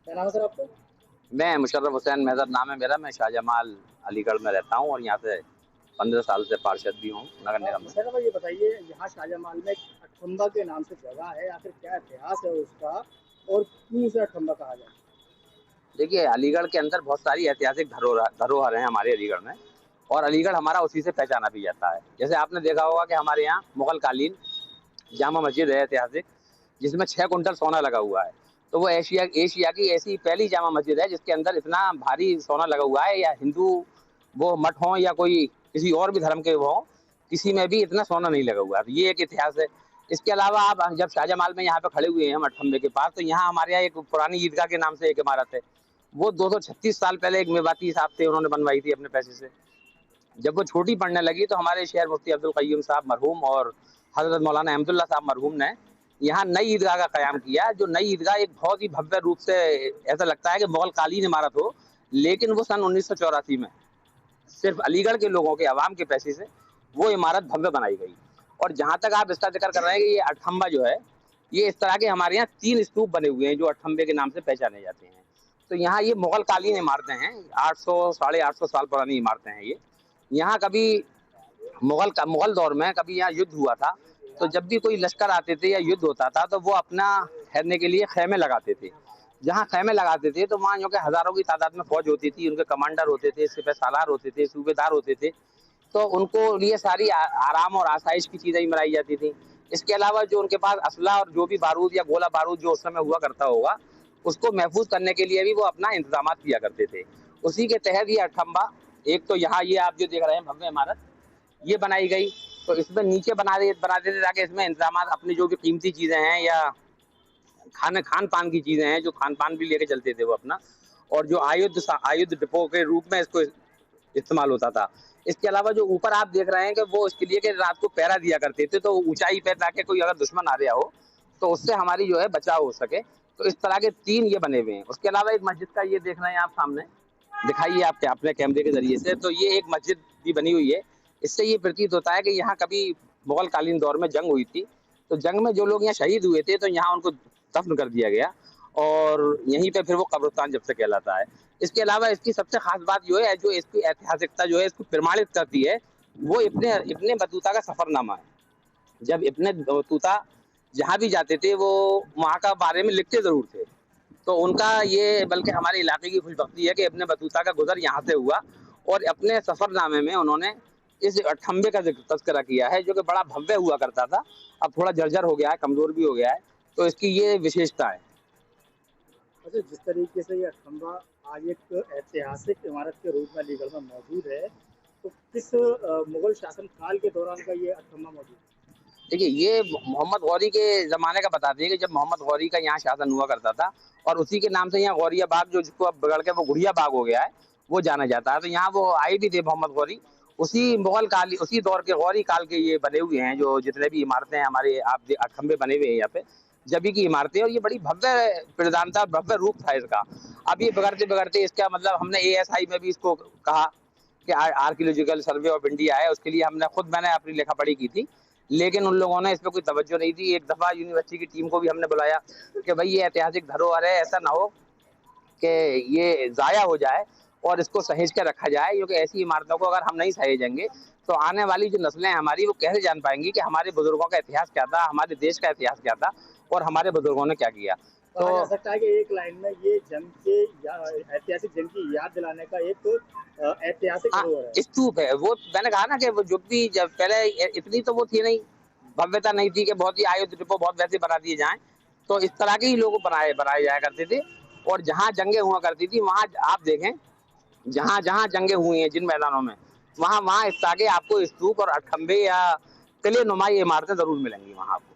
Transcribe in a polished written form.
क्या नाम है सर आपका? मैं मुशर्रफ हुसैन मेजर नाम है मेरा। मैं शाहजमाल अलीगढ़ में रहता हूँ और यहाँ से 15 साल से पार्षद भी हूँ नगर निगम में। मुशर्रफ भाई, ये बताइए, यहाँ शाहजमाल में एक अठम्बा के नाम से जगह है, आखिर क्या इतिहास है उसका और क्यों उसे अठम्बा कहा जाता है? देखिए, अलीगढ़ के अंदर बहुत सारी ऐतिहासिक धरोहर धरोहर हैं हमारे अलीगढ़ में। और अलीगढ़ हमारा उसी से पहचाना भी जाता है। जैसे आपने देखा होगा कि हमारे यहाँ मुगल कालीन जामा मस्जिद है ऐतिहासिक, जिसमें 6 कुंटल सोना लगा हुआ है। तो वो एशिया एशिया की ऐसी पहली जामा मस्जिद है जिसके अंदर इतना भारी सोना लगा हुआ है। या हिंदू वो मठ हो या कोई किसी और भी धर्म के वो हो, किसी में भी इतना सोना नहीं लगा हुआ है। तो ये एक इतिहास है। इसके अलावा आप जब शाहजमाल में यहाँ पे खड़े हुए हैं हम अठम्बे के पास, तो यहाँ हमारे यहाँ एक पुरानी ईदगाह के नाम से एक इमारत है। वो 236 साल पहले एक मेवाती साहब थे, उन्होंने बनवाई थी अपने पैसे से। जब वो छोटी पड़ने लगी तो हमारे शहर मुफ्ती अब्दुल कय्यूम साहब मरहूम और हजरत मौलाना अहमदुल्ला साहब मरहूम ने यहाँ नई ईदगाह का कयाम किया। जो नई ईदगाह एक बहुत ही भव्य रूप से, ऐसा लगता है कि मुगल कालीन इमारत हो, लेकिन वो सन 1984 में सिर्फ अलीगढ़ के लोगों के अवाम के पैसे से वो इमारत भव्य बनाई गई। और जहां तक आप इसका जिक्र कर रहे हैं कि ये अठम्बा जो है, ये इस तरह के हमारे यहाँ 3 स्तूप बने हुए हैं जो अठम्बे के नाम से पहचाने जाते हैं। तो यहाँ ये मुगल कालीन इमारतें हैं, 800 850 साल पुरानी इमारतें हैं ये। यहाँ कभी मुगल दौर में कभी यहाँ युद्ध हुआ था। तो जब भी कोई लश्कर आते थे या युद्ध होता था तो वो अपना ठहरने के लिए खेमे लगाते थे। जहाँ खेमे लगाते थे तो वहाँ जो कि हजारों की तादाद में फौज होती थी, उनके कमांडर होते थे, सिपह सालार होते थे, सूबेदार होते थे। तो उनको लिए सारी आराम और आसाइश की चीजें बनाई जाती थी। इसके अलावा जो उनके पास असला और जो भी बारूद या गोला बारूद जो उस समय हुआ करता होगा, उसको महफूज करने के लिए भी वो अपना इंतजाम किया करते थे। उसी के तहत ये अठम्बा, एक तो यहाँ ये आप जो देख रहे हैं भव्य इमारत, ये बनाई गई। तो इसमें नीचे बना देते ताकि इसमें इंतजाम अपनी जो भी कीमती चीजें हैं या खान पान की चीजें हैं, जो खान पान भी लेके चलते थे वो अपना, और जो आयुध डिपो के रूप में इसको इस्तेमाल होता था। इसके अलावा जो ऊपर आप देख रहे हैं कि वो इसके लिए कि रात को पहरा दिया करते थे, तो ऊंचाई पे ताकि कोई अगर दुश्मन आ रहा हो तो उससे हमारी जो है बचाव हो सके। तो इस तरह के 3 ये बने हुए हैं। उसके अलावा एक मस्जिद का ये देख रहे हैं आप सामने, दिखाइए आप अपने कैमरे के जरिए से, तो ये एक मस्जिद भी बनी हुई है। इससे ये प्रतीत होता है कि यहाँ कभी मुगल कालीन दौर में जंग हुई थी। तो जंग में जो लोग यहाँ शहीद हुए थे तो यहाँ उनको दफन कर दिया गया और यहीं पे फिर वो कब्रिस्तान जब से कहलाता है। इसके अलावा इसकी सबसे खास बात जो है, जो इसकी ऐतिहासिकता जो है इसको प्रमाणित करती है, वो इब्ने बतूता का सफरनामा है। जब इब्ने बतूता जहाँ भी जाते थे वो वहाँ का बारे में लिखते जरूर थे। तो उनका ये बल्कि हमारे इलाके की खुशबख्ती है कि इब्ने बतूता का गुजर यहाँ से हुआ और अपने सफरनामे में उन्होंने इस अठम्बे का तस्करा किया है, जो कि बड़ा भव्य हुआ करता था। अब थोड़ा जर्जर हो गया है, कमजोर भी हो गया है। तो इसकी ये विशेषता है। अच्छा, जिस तरीके से ये अठम्बा आज एक ऐतिहासिक इमारत के रूप में अलीगढ़ में मौजूद है, तो किस मुगल शासन काल के दौरान का ये अठम्बा मौजूद है? देखिए, ये मोहम्मद गौरी के जमाने का बताते हैं कि जब मोहम्मद गौरी का यहाँ शासन हुआ करता था, और उसी के नाम से यहाँ गौरिया बाग, जो जिसको अब बिगड़ के वो गुड़िया बाग हो गया है, वो जाना जाता है। तो यहाँ वो आए भी थे मोहम्मद गौरी, उसी मुगल काल, उसी दौर के गौरी काल के ये बने हुए हैं जो जितने भी इमारतें हैं हमारे, आप खंबे बने हुए हैं यहाँ पे, जबी की इमारतें। और ये बड़ी भव्य प्रधानता, भव्य रूप था इसका। अब ये बिगड़ते बिगड़ते इसका मतलब हमने ASI में भी इसको कहा कि आर्कियोलॉजिकल सर्वे ऑफ इंडिया है, उसके लिए मैंने अपनी लेखा पढ़ी की थी, लेकिन उन लोगों ने इस पर कोई तवज्जो नहीं दी। एक दफा यूनिवर्सिटी की टीम को भी हमने बुलाया कि भाई ये ऐतिहासिक धरोहर है, ऐसा ना हो कि ये जाया हो जाए और इसको सहेज कर रखा जाए, क्योंकि ऐसी इमारतों को अगर हम नहीं सहेजेंगे तो आने वाली जो नस्लें हैं हमारी, वो कैसे जान पाएंगी कि हमारे बुजुर्गों का इतिहास क्या था, हमारे देश का इतिहास क्या था और हमारे बुजुर्गों ने क्या किया। कहा जा तो सकता है कि एक लाइन में ये जंग के ऐतिहासिक जंग की याद दिलाने का एक ऐतिहासिक हाँ, धरोहर है। स्तूप है वो। मैंने कहा ना कि वो जो भी, जब पहले इतनी तो वो थी नहीं, भव्यता नहीं थी कि बहुत ही आयुध डिपो बहुत वैसे बना दिए जाएं। तो इस तरह के ही लोग बनाए बनाए जाया करते थे। और जहां जंगे हुआ करती थी वहां आप देखें, जहां जहां जंगे हुई हैं जिन मैदानों में, वहां वहां इस तरह के आपको स्तूप और अठम्बे या किले नुमा इमारतें जरूर मिलेंगी वहां आपको।